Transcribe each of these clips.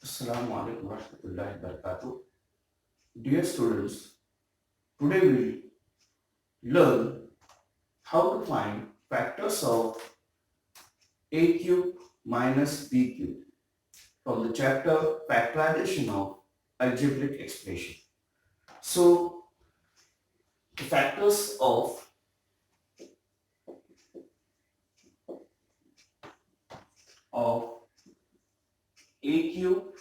Assalamu alaikum warahmatullahi wabarakatuh. Dear students, today we will learn how to find factors of a cube minus b cube from the chapter factorization of algebraic expression. So, the factors of a cube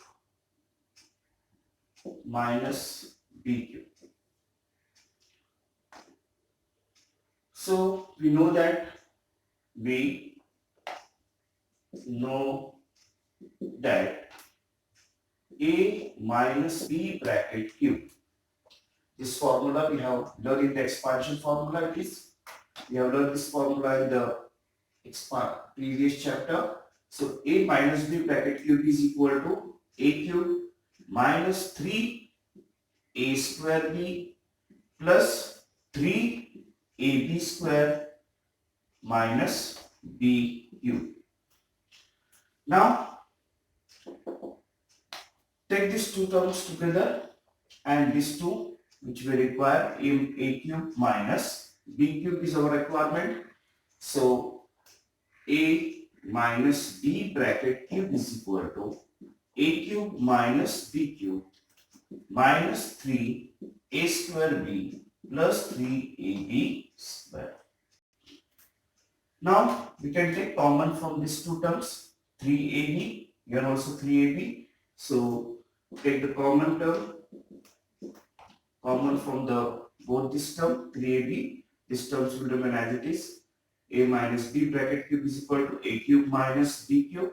minus b cube. So, we know that we know that a minus b bracket cube. This formula we have learned in the expansion formula. We have learned this formula in the previous chapter. So a minus b bracket cube is equal to a cube minus 3a square b plus 3ab square minus b cube. Now take these two terms together and these two which we require a cube minus b cube is our requirement. So a minus b bracket cube is equal to a cube minus b cube minus 3a square b plus 3ab square. Now we can take common from these two terms 3ab, here also 3ab. So take the common term, common from the both this term 3ab, this terms will remain as it is. A minus b bracket cube is equal to a cube minus b cube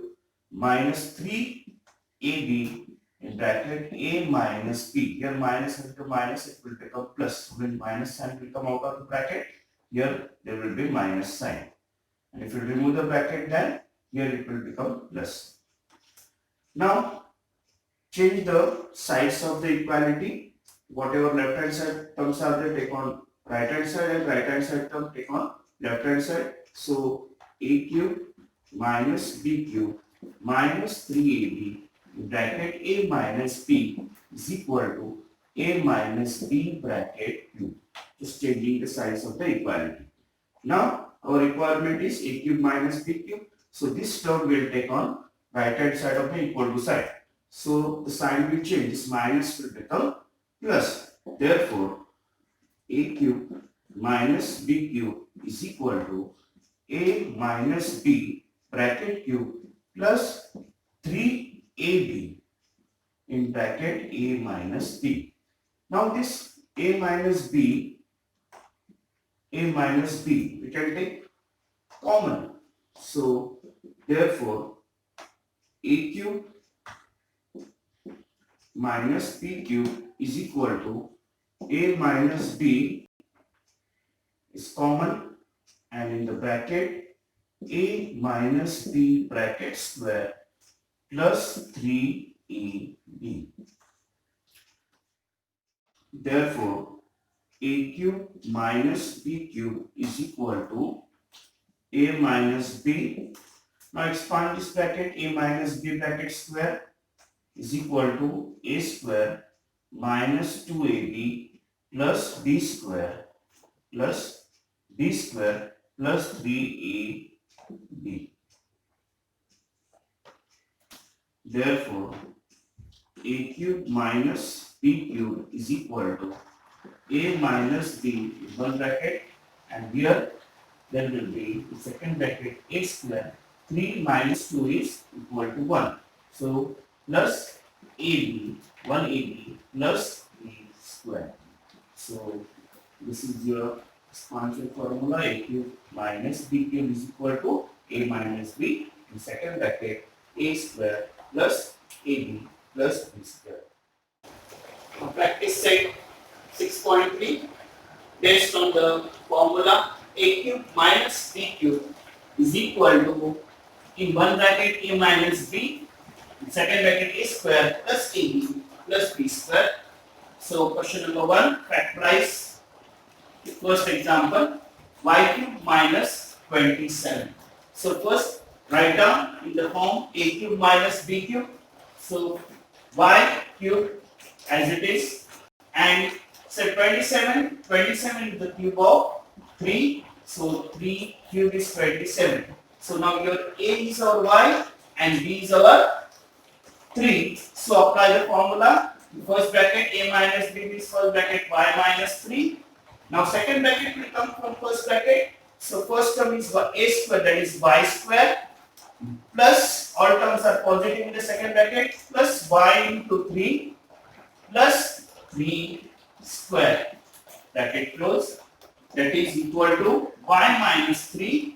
minus 3ab in bracket a minus b. Here minus and to minus it will become plus. When minus sign will come out of the bracket, here there will be minus sign. And if you remove the bracket, then here it will become plus. Now change the sides of the equality. Whatever left hand side terms are there, take on right hand side, and right hand side term take on left hand side. So a cube minus b cube minus 3ab bracket a minus b is equal to a minus b bracket cube. Just changing the size of the equality. Now our requirement is a cube minus b cube. So this term will take on right hand side of the equal to side. So the sign will change. This minus will become plus. Therefore a cube minus b cube is equal to a minus b bracket cube plus 3ab in bracket a minus b. Now this a minus b we can take common. So therefore a cube minus b cube is equal to a minus b is common, and in the bracket a minus b bracket square plus 3ab. Therefore a cube minus b cube is equal to a minus b. Now expand this bracket, a minus b bracket square is equal to a square minus 2ab plus b square plus b square plus 3ab. Therefore a cube minus b cube is equal to a minus b in one bracket, and here there will be the second bracket a square. 3 minus 2 is equal to 1. So plus ab, 1ab plus b square. So this is your expansion formula. A cube minus b cube is equal to a minus b in second bracket a square plus ab plus b square. Now practice set 6.3. Based on the formula a cube minus b cube is equal to, in one bracket a minus b, in second bracket a square plus ab plus b square. So question number 1, factorize. First example, y cube minus 27. So first write down in the form a cube minus b cube. So y cube as it is, and so 27 is the cube of 3, so 3 cube is 27. So now your a is our y and b is our 3. So apply the formula. First bracket a minus b means first bracket y minus 3. Now second bracket will come from first bracket. So first term is a square, that is y square, plus all terms are positive in the second bracket, plus y into 3 plus 3 square, bracket close, that is equal to y minus 3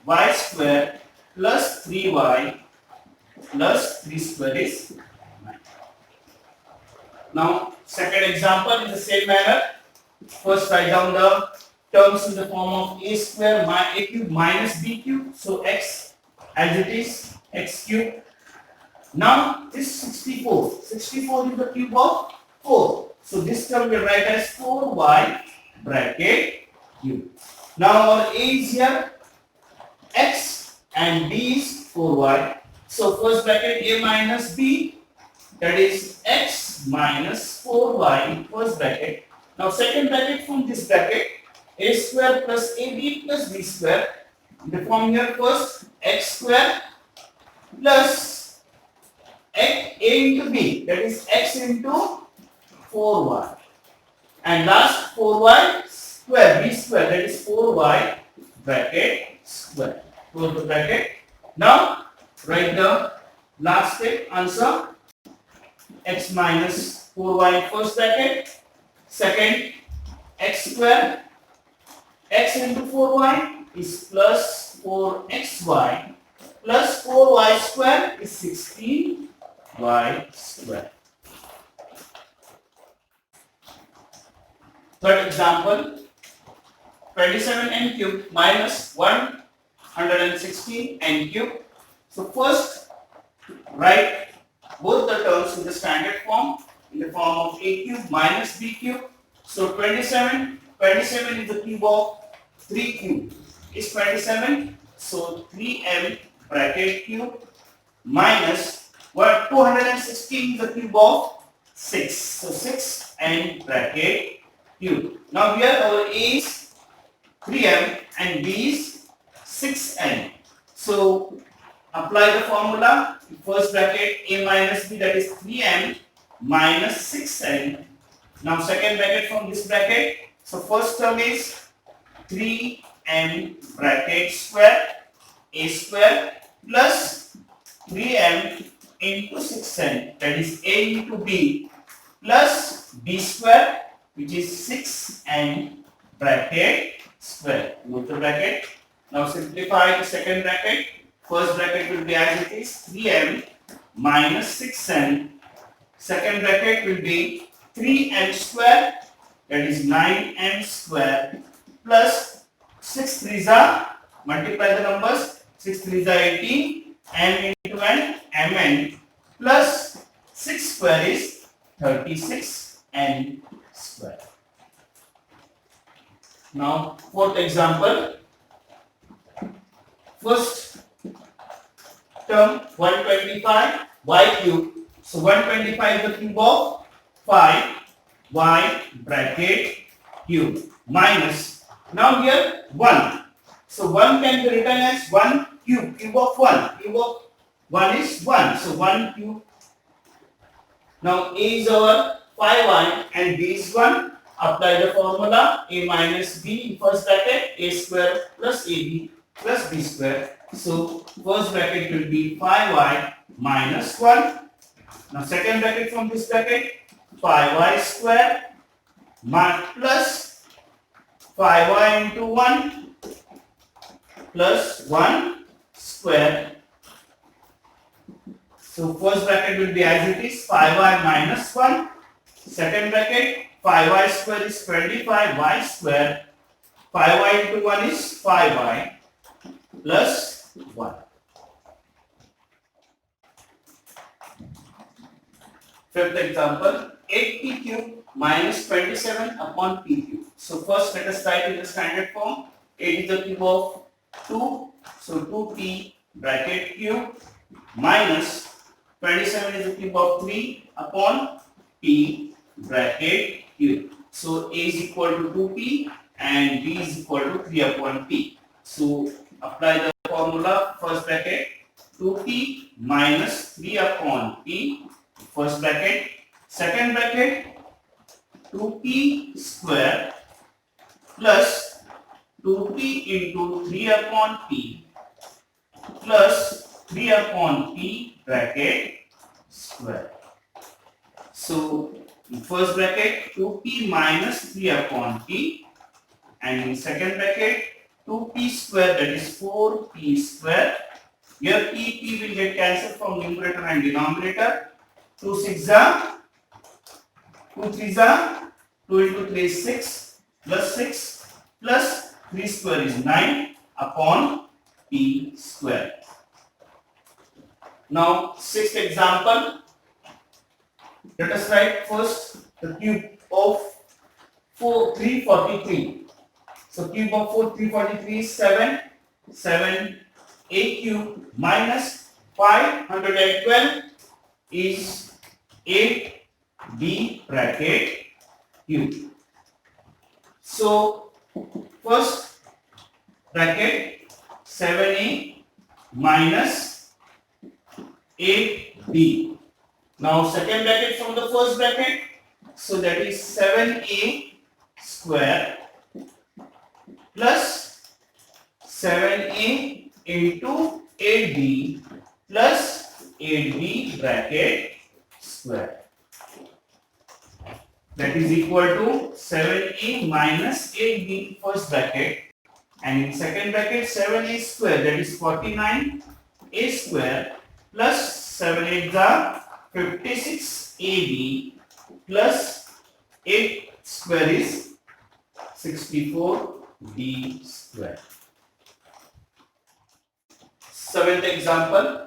y square plus 3y plus 3 square is 9. Now second example in the same manner. First write down the terms in the form of a square a cube minus b cube. So x as it is, x cube. Now this 64 is the cube of 4. So this term we write as 4y bracket cube. Now our a is here x and b is 4y. So first bracket a minus b, that is x minus 4y first bracket. Now second bracket from this bracket a square plus ab plus b square. The form here first x square plus a into b, that is x into 4y, and last 4y square b square, that is 4y bracket square. Close the bracket. Now write the last step answer. X minus 4y first bracket, second x square, x into 4y is plus 4xy plus 4y square is 16y square. Third example, 27n cube minus 116n cube. So first write both the terms in the standard form, in the form of a cube minus b cube. So 27 is the cube of 3 cube is 27. So 3m bracket cube minus 216 is the cube of 6. So 6n bracket cube. Now here our a is 3m and b is 6n. So apply the formula. First bracket a minus b, that is 3m minus 6n. Now second bracket from this bracket. So first term is 3m bracket square a square plus 3m into 6n, that is a into b plus b square, which is 6n bracket square. Close the bracket. Now simplify the second bracket. First bracket will be as it is 3m minus 6n. Second bracket will be 3m square, that is 9m square plus 6 3s are, multiply the numbers, 6 3s are 18, m into n, mn plus 6 square is 36n square. Now fourth example. First term 125 y cube. So 125 is the cube of 5 y bracket cube minus, now here 1. So 1 can be written as 1 cube, cube of 1. Cube of 1 is 1. So 1 cube. Now a is our 5y and b is 1. Apply the formula. A minus b in first bracket, a square plus ab plus b square. So first bracket will be 5y minus 1. Now second bracket from this bracket, 5y square plus 5y into 1 plus 1 square. So first bracket will be as it is 5y minus 1. Second bracket 5y square is 25y square. 5y into 1 is 5y plus 1. Fifth example, 8p cube minus 27 upon p cube. So first let us write in the standard form. 8 is the cube of 2. So 2p bracket cube minus 27 is the cube of 3 upon P bracket Q. So A is equal to 2P and B is equal to 3 upon P. So apply the formula, first bracket 2P minus 3 upon P, first bracket, second bracket 2P square plus 2P into 3 upon P plus 3 upon P bracket square. So in first bracket 2P minus 3 upon P, and in second bracket 2P square, that is 4P square. Here P will get cancelled from numerator and denominator. 2 6 are 2 3 are 2 into 3 is 6 plus 6 plus 3 square is 9 upon P square. Now sixth example, let us write first the cube of 343. So cube of 343 is 7. 7a cube minus 512 is 8b bracket cube. So first bracket 7a minus 8b. Now second bracket from the first bracket, so that is 7a square plus 7a into 8b plus 8b bracket square. That is equal to 7a minus 8b first bracket, and in second bracket 7a square, that is 49a square plus 7 8s are 56ab plus 8 square is 64b square. Seventh example,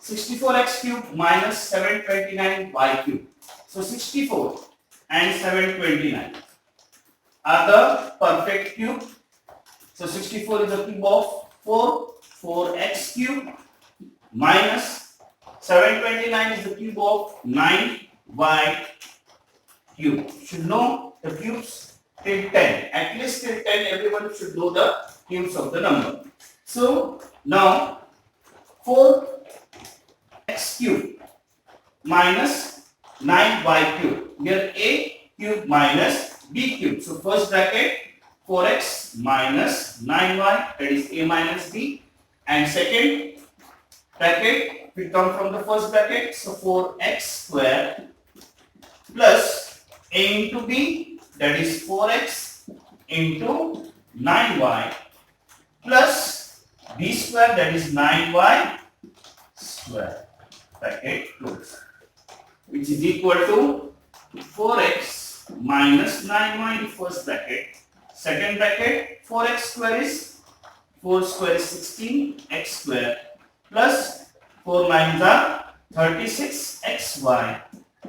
64x cube minus 729y cube. So 64 and 729 are the perfect cube. So 64 is the cube of 4x cube minus 729 is the cube of 9y cube. Should know the cubes till 10. At least till 10 everyone should know the cubes of the number. So now 4x cube minus 9y cube. Here a cube minus b cube. So first bracket 4x minus 9y, that is a minus b, and second bracket will come from the first bracket, so 4x square plus a into b, that is 4x into 9y plus b square, that is 9y square, bracket close, which is equal to 4x minus 9y in first bracket, second bracket 4x square is 4 square is 16 x square plus 4 9s are 36 xy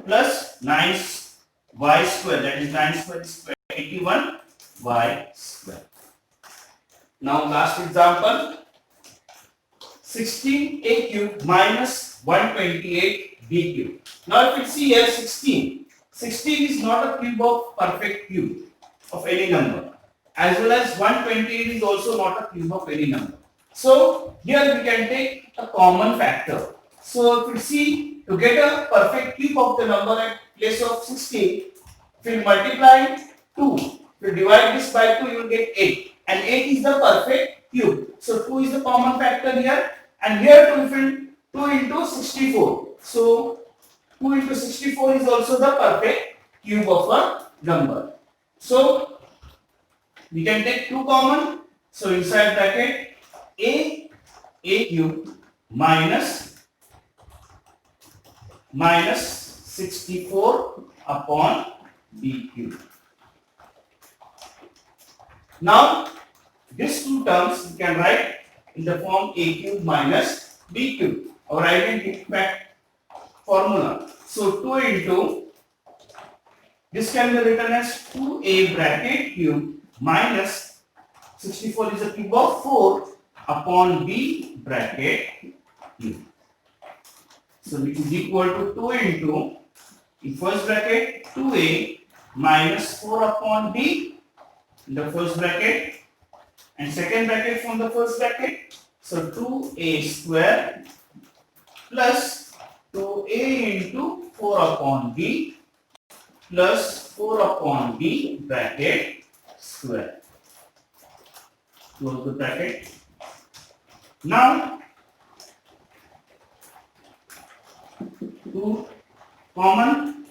plus 9y square, that is 9 square is 81 y square. Now last example, 16a cube minus 128b cube. Now if you see here 16 is not a cube of perfect cube of any number, as well as 128 is also not a cube of any number. So here we can take a common factor. So if you see, to get a perfect cube of the number at place of 16, if you multiply 2, if you divide this by 2, you will get 8, and 8 is the perfect cube. So 2 is the common factor here, and here 2 into 64. So 2 into 64 is also the perfect cube of a number. So we can take 2 common. So inside bracket a cube minus 64 upon b cube. Now these two terms we can write in the form a cube minus b cube, our identified formula. So 2 into, this can be written as 2a bracket cube minus 64 is a cube of 4 upon b bracket cube. So which is equal to 2 into, in first bracket 2a minus 4 upon b in the first bracket, and second bracket from the first bracket. So 2a square plus 2a into 4 upon b plus 4 upon b bracket square. Close the bracket. Now 2 common,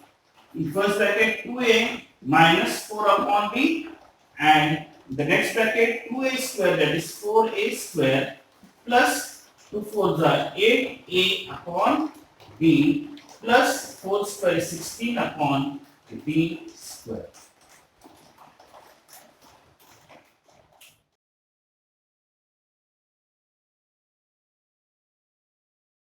in first bracket 2a minus 4 upon b, and the next bracket 2a square, that is 4a square plus 2 4s are 8a upon b plus 4 square is 16 upon b square.